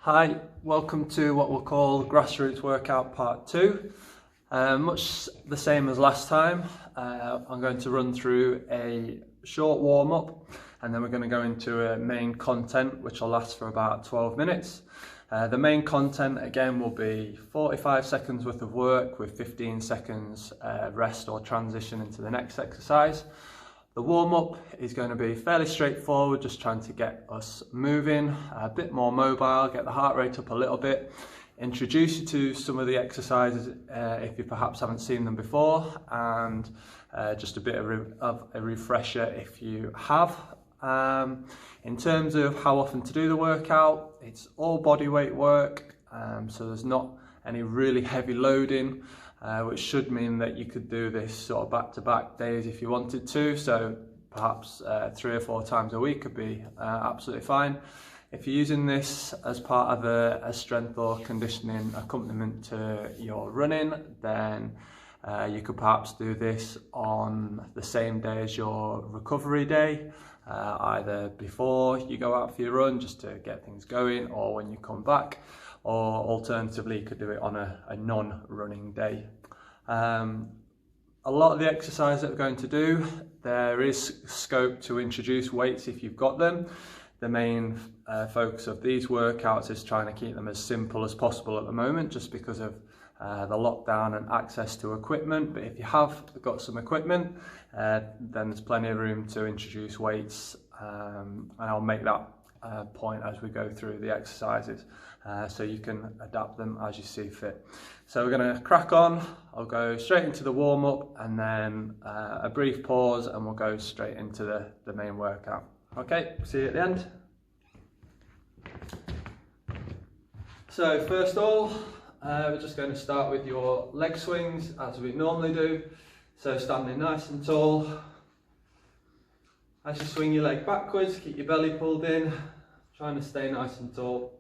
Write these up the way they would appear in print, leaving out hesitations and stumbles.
Hi, welcome to what we'll call Grassroots Workout Part 2. Much the same as last time. I'm going to run through a short warm-up and then we're going to go into a main content which will last for about 12 minutes. The main content again will be 45 seconds worth of work with 15 seconds rest or transition into the next exercise. The warm-up is going to be fairly straightforward, just trying to get us moving, a bit more mobile, get the heart rate up a little bit, introduce you to some of the exercises if you perhaps haven't seen them before, and just a bit of a refresher if you have. In terms of how often to do the workout, it's all body weight work, so there's not any really heavy loading. Which should mean that you could do this sort of back-to-back days if you wanted to, so perhaps 3 or 4 times a week could be absolutely fine. If you're using this as part of a strength or conditioning accompaniment to your running, then you could perhaps do this on the same day as your recovery day, either before you go out for your run just to get things going, or when you come back. Or alternatively you could do it on a non-running day. A lot of the exercises that we're going to do, there is scope to introduce weights if you've got them. The main focus of these workouts is trying to keep them as simple as possible at the moment, just because of the lockdown and access to equipment. But if you have got some equipment, then there's plenty of room to introduce weights, and I'll make that point as we go through the exercises, so you can adapt them as you see fit. So we're going to crack on. I'll go straight into the warm-up and then a brief pause and we'll go straight into the main workout. Okay, see you at the end. So first of all, we're just going to start with your leg swings as we normally do. So standing nice and tall. As you swing your leg backwards, keep your belly pulled in, trying to stay nice and tall.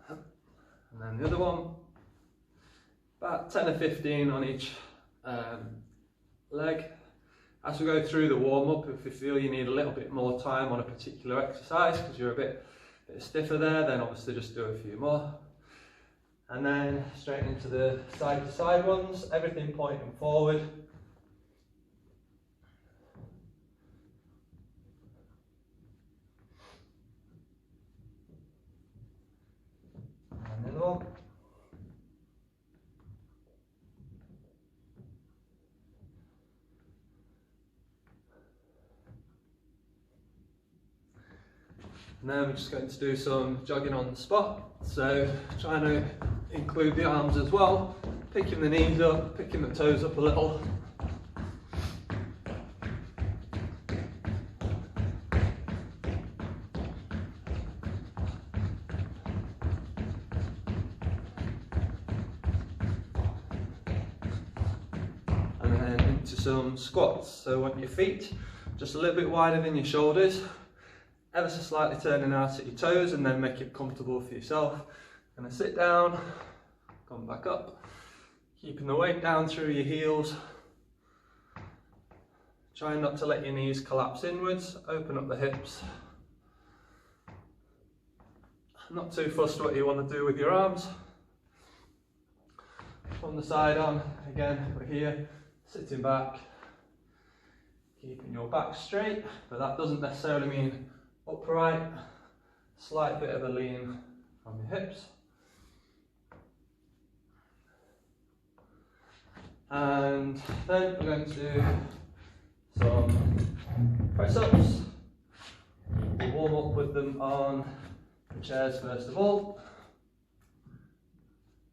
And then the other one, about 10 or 15 on each leg. As we go through the warm-up, if you feel you need a little bit more time on a particular exercise because you're a bit stiffer there, then obviously just do a few more. And then straight into the side-to-side ones, everything pointing forward. And another one. And then we're just going to do some jogging on the spot. So trying to include the arms as well, picking the knees up, picking the toes up a little. And then into some squats. So want your feet just a little bit wider than your shoulders, ever so slightly turning out at your toes, and then make it comfortable for yourself. Gonna sit down, come back up, keeping the weight down through your heels. Trying not to let your knees collapse inwards, open up the hips. Not too fussed what you want to do with your arms. From the side on, again, we're here, sitting back, keeping your back straight, but that doesn't necessarily mean upright. Slight bit of a lean from your hips. And then we're going to do some press-ups. We'll warm up with them on the chairs first of all.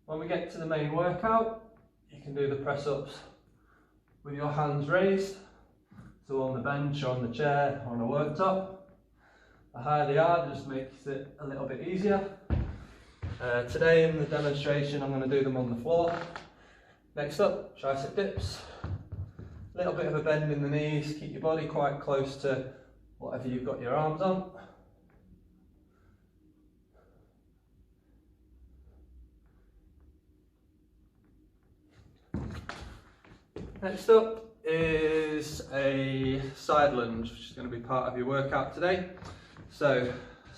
When we get to the main workout, you can do the press-ups with your hands raised, so on the bench, or on the chair, or on a worktop. The higher they are, just makes it a little bit easier. Today in the demonstration, I'm going to do them on the floor. Next up, tricep dips. A little bit of a bend in the knees, keep your body quite close to whatever you've got your arms on. Next up is a side lunge, which is going to be part of your workout today. So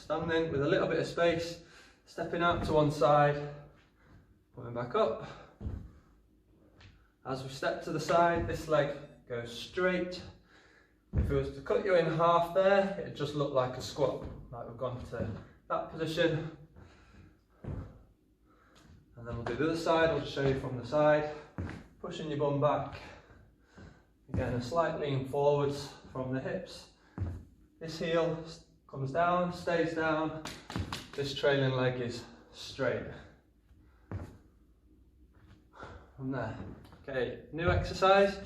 standing with a little bit of space, stepping out to one side, coming back up. As we step to the side, this leg goes straight. If it was to cut you in half there, it'd just look like a squat, like we've gone to that position. And then we'll do the other side. I'll just show you from the side, pushing your bum back. Again, a slight lean forwards from the hips. This heel comes down, stays down. This trailing leg is straight. From there. Okay, new exercise.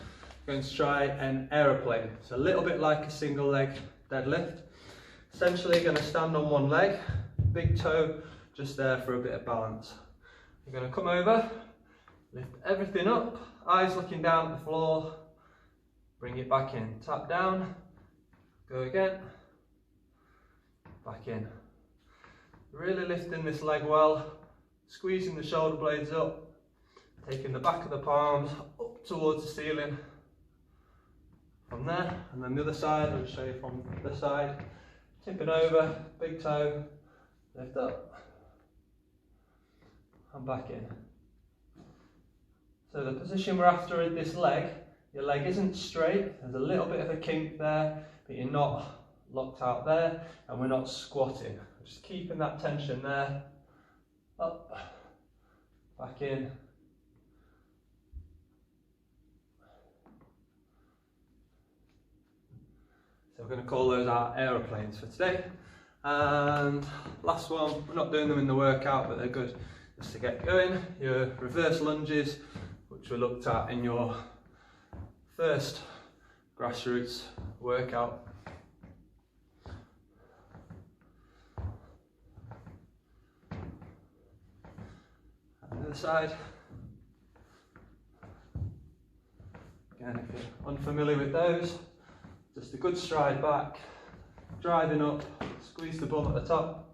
We're going to try an aeroplane. It's a little bit like a single leg deadlift. Essentially going to stand on one leg, big toe just there for a bit of balance. You're going to come over, lift everything up, eyes looking down at the floor, bring it back in, tap down, go again, back in. Really lifting this leg well, squeezing the shoulder blades up, taking the back of the palms up towards the ceiling. From there, and then the other side, I'll show you from this side, tipping over, big toe, lift up, and back in. So the position we're after is this leg. Your leg isn't straight, there's a little bit of a kink there, but you're not locked out there, and we're not squatting. Just keeping that tension there, up, back in. So we're going to call those our aeroplanes for today. And last one, we're not doing them in the workout, but they're good just to get going. Your reverse lunges, which we looked at in your first grassroots workout. And the other side. Again, if you're unfamiliar with those, just a good stride back, driving up, squeeze the bum at the top.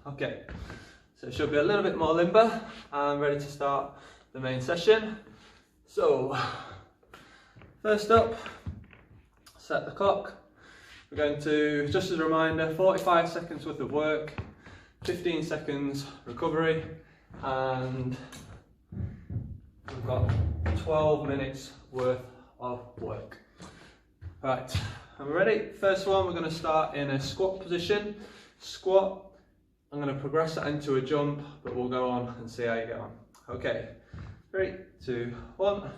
Okay, so it should be a little bit more limber and ready to start the main session. So, first up, set the clock. We're going to, just as a reminder, 45 seconds worth of work, 15 seconds recovery, and we've got 12 minutes worth of work. Right, I'm ready. First one, we're going to start in a squat position. Squat. I'm going to progress that into a jump, but we'll go on and see how you get on. Okay, 3, 2, 1.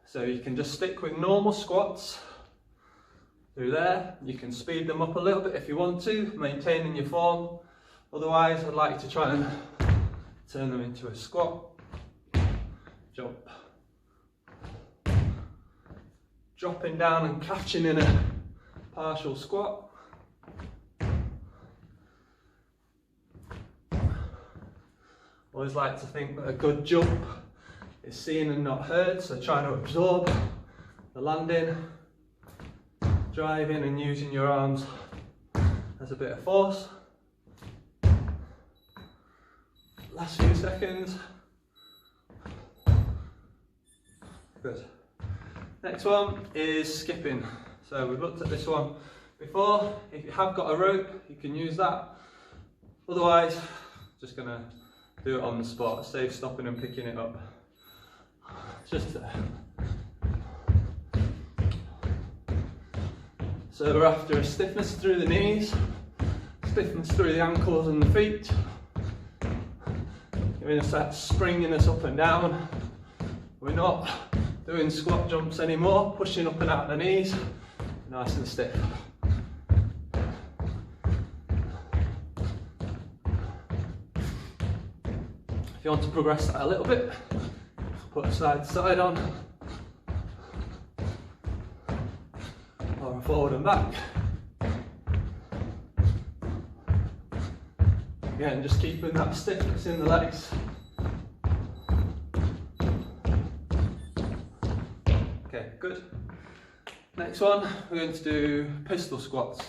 So you can just stick with normal squats through there. You can speed them up a little bit if you want to, maintaining your form. Otherwise, I'd like you to try and turn them into a squat, jump, dropping down and catching in a partial squat. Always like to think that a good jump is seen and not heard, so trying to absorb the landing, driving and using your arms as a bit of force. Last few seconds. Good. Next one is skipping. So we've looked at this one before. If you have got a rope, you can use that. Otherwise, just gonna do it on the spot, save stopping and picking it up. Just there. So we're after a stiffness through the knees, stiffness through the ankles and the feet, giving us that springing us up and down. We're not doing squat jumps anymore, pushing up and out the knees, nice and stiff. If you want to progress that a little bit, put a side to side on, or a forward and back. Again, just keeping that stiffness in the legs. Okay, good. Next one, we're going to do pistol squats.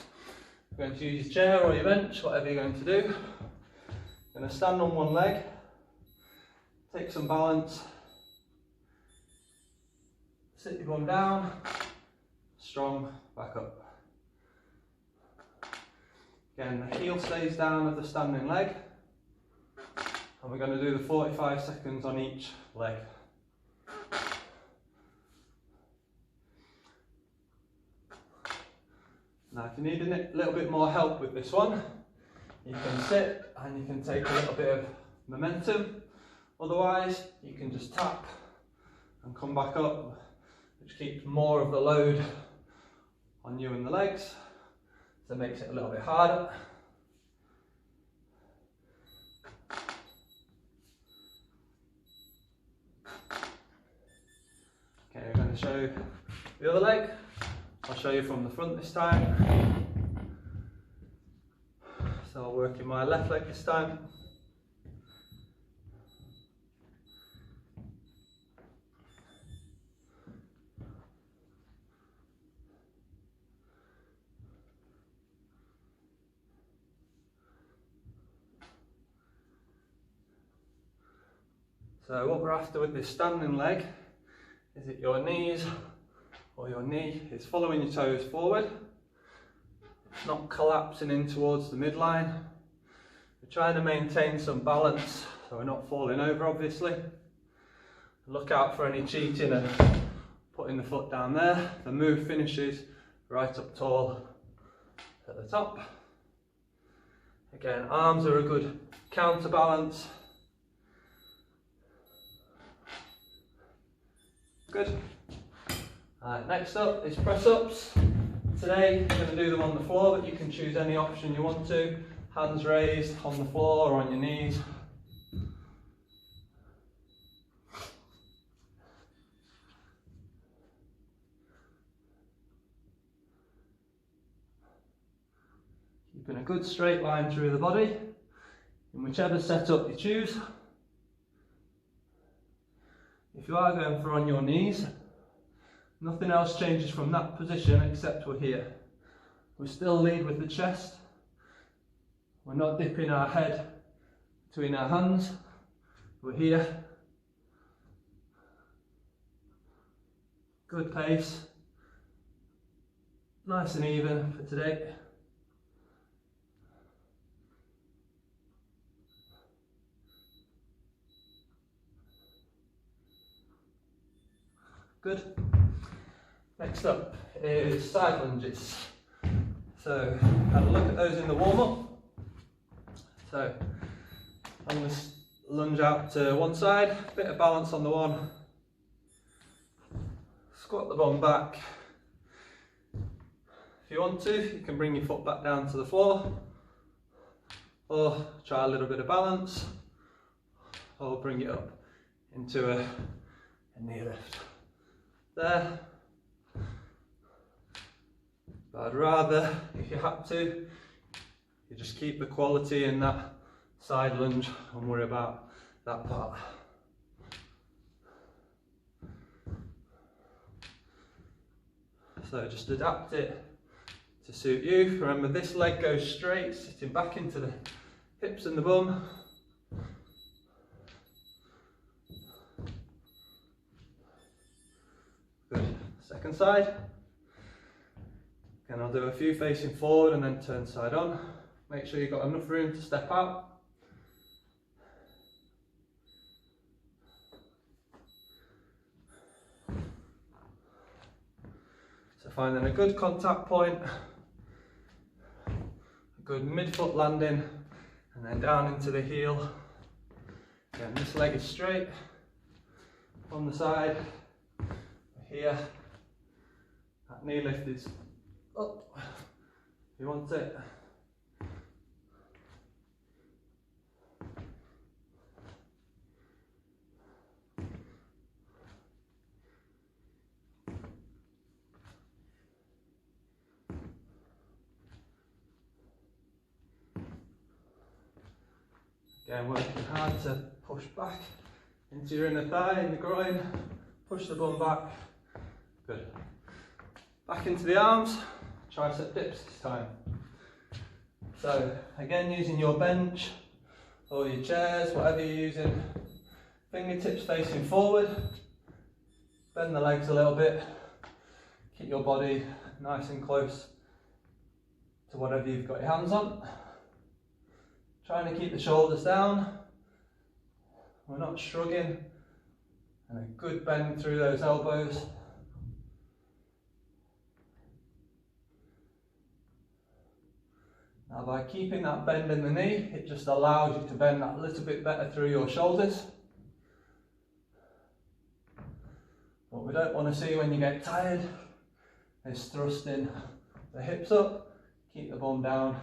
We're going to use your chair or your bench, whatever you're going to do. You're going to stand on one leg. Take some balance, sit your bum down, strong, back up. Again, the heel stays down of the standing leg, and we're going to do the 45 seconds on each leg. Now if you need a little bit more help with this one, you can sit and you can take a little bit of momentum. Otherwise, you can just tap and come back up, which keeps more of the load on you and the legs, so it makes it a little bit harder. Okay, we're going to show the other leg. I'll show you from the front this time. So I'll work in my left leg this time. So what we're after with this standing leg is that your knees or your knee is following your toes forward. It's not collapsing in towards the midline. We're trying to maintain some balance so we're not falling over, obviously. Look out for any cheating and putting the foot down there. The move finishes right up tall at the top. Again, arms are a good counterbalance. Good. Next up is press ups. Today we're going to do them on the floor, but you can choose any option you want to. Hands raised on the floor or on your knees. Keeping a good straight line through the body in whichever setup you choose. If you are going for on your knees, nothing else changes from that position except we're here. We still lead with the chest. We're not dipping our head between our hands. We're here. Good pace. Nice and even for today. Good. Next up is side lunges. So have a look at those in the warm-up. So I'm going to lunge out to one side, bit of balance on the one, squat the bum back. If you want to, you can bring your foot back down to the floor, or try a little bit of balance, or bring it up into a knee lift. There. But I'd rather, if you had to, you just keep the quality in that side lunge and worry about that part. So just adapt it to suit you. Remember, this leg goes straight, sitting back into the hips and the bum. Good. Second side. And I'll do a few facing forward and then turn side on. Make sure you've got enough room to step out. So finding a good contact point, a good mid-foot landing, and then down into the heel. Again, this leg is straight on the side. Here, that knee lift is up if you want it. Again, working hard to push back into your inner thigh and the groin, push the bum back. Good. Back into the arms, tricep dips this time. So again, using your bench or your chairs, whatever you're using, fingertips facing forward. bend the legs a little bit, keep your body nice and close to whatever you've got your hands on. Trying to keep the shoulders down. We're not shrugging, and a good bend through those elbows. Now by keeping that bend in the knee, it just allows you to bend that little bit better through your shoulders. What we don't want to see when you get tired is thrusting the hips up, keep the bum down.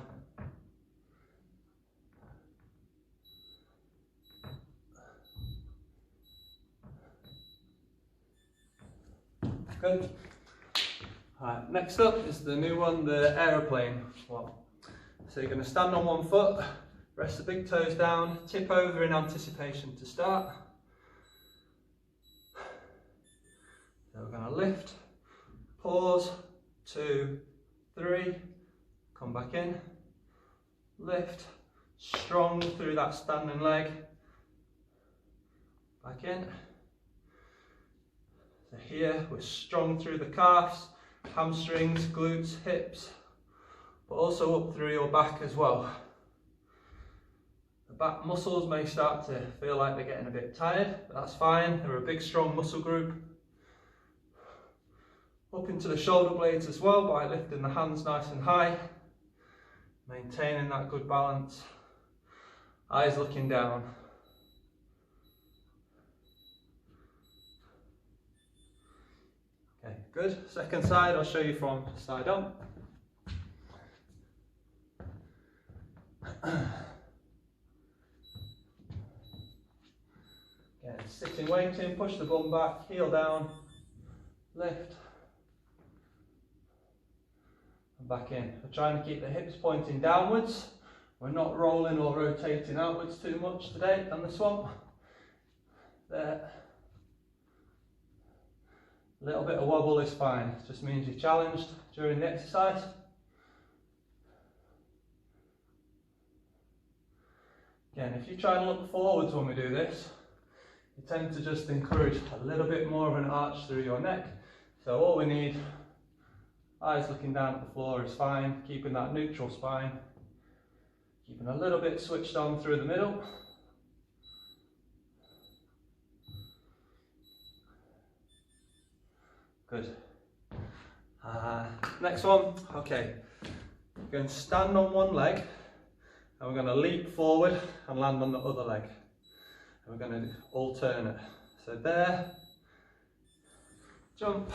Good. Alright, next up is the new one, the aeroplane one. So you're going to stand on one foot, rest the big toes down, tip over in anticipation to start. So we're going to lift, pause, 2, 3, come back in, lift, strong through that standing leg, back in. So here we're strong through the calves, hamstrings, glutes, hips, but also up through your back as well. The back muscles may start to feel like they're getting a bit tired, but that's fine. They're a big strong muscle group. Up into the shoulder blades as well by lifting the hands nice and high, maintaining that good balance. Eyes looking down. Okay, good. Second side, I'll show you from side on. Again, sitting, waiting, push the bum back, heel down, lift, and back in. We're trying to keep the hips pointing downwards. We're not rolling or rotating outwards too much today on this one. There. A little bit of wobble is fine, it just means you're challenged during the exercise. Again, if you try and look forwards when we do this, you tend to just encourage a little bit more of an arch through your neck. So all we need, eyes looking down at the floor is fine, keeping that neutral spine, keeping a little bit switched on through the middle. Good. Next one, okay. We're going to stand on one leg and we're going to leap forward and land on the other leg. And we're going to alternate. So there, jump,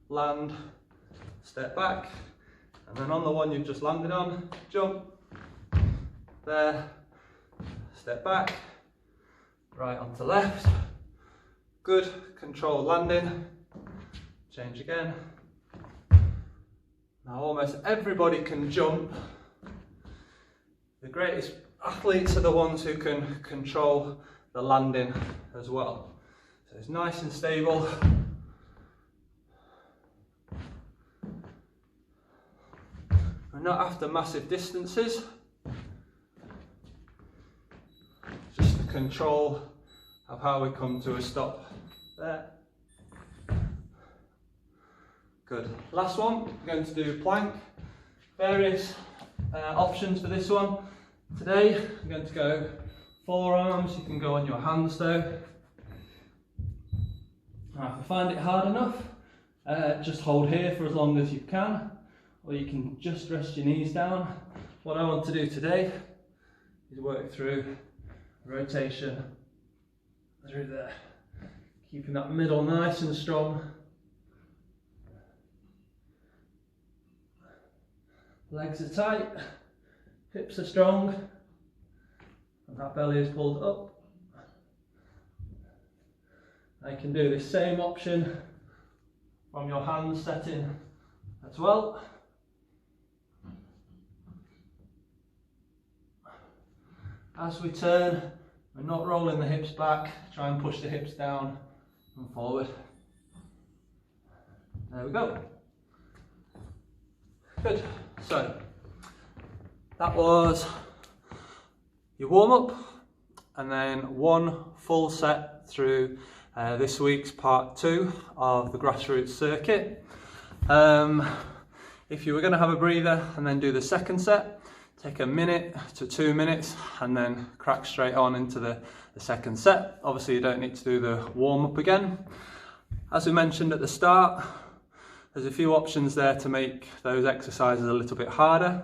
land, step back, and then on the one you've just landed on, jump, there, step back, right onto left, good, controlled landing. Change again. Now almost everybody can jump. The greatest athletes are the ones who can control the landing as well. So it's nice and stable. We're not after massive distances. Just the control of how we come to a stop. There. Good. Last one, we're going to do plank. Various options for this one. Today, I'm going to go forearms. You can go on your hands though. Now, if you find it hard enough, just hold here for as long as you can, or you can just rest your knees down. What I want to do today is work through rotation through there, keeping that middle nice and strong. Legs are tight, hips are strong, and that belly is pulled up. I can do this same option from your hands setting as well. As we turn, we're not rolling the hips back, try and push the hips down and forward. There we go. Good. So that was your warm-up, and then one full set through This week's part 2 of the grassroots circuit. If you were going to have a breather and then do the second set, take 1 minute to 2 minutes and then crack straight on into the second set. Obviously you don't need to do the warm-up again. As we mentioned at the start, there's a few options there to make those exercises a little bit harder.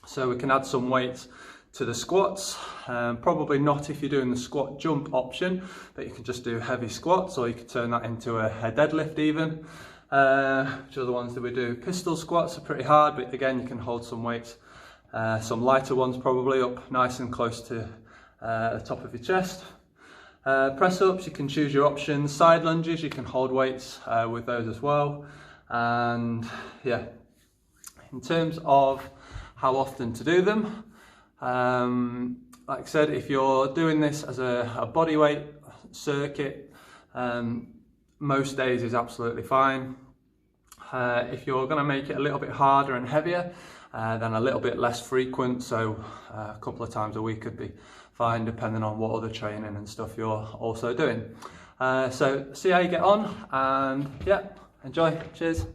So we can add some weights to the squats, probably not if you're doing the squat jump option, but you can just do heavy squats, or you could turn that into a deadlift even. Which are the ones that we do. Pistol squats are pretty hard, but again you can hold some weights, some lighter ones probably up nice and close to the top of your chest. Press ups, you can choose your options. Side lunges, you can hold weights with those as well. And yeah, in terms of how often to do them, like I said, if you're doing this as a body weight circuit, most days is absolutely fine. If you're going to make it a little bit harder and heavier, then a little bit less frequent, so a couple of times a week could be fine, depending on what other training and stuff you're also doing. So see how you get on, and yeah, enjoy. Cheers.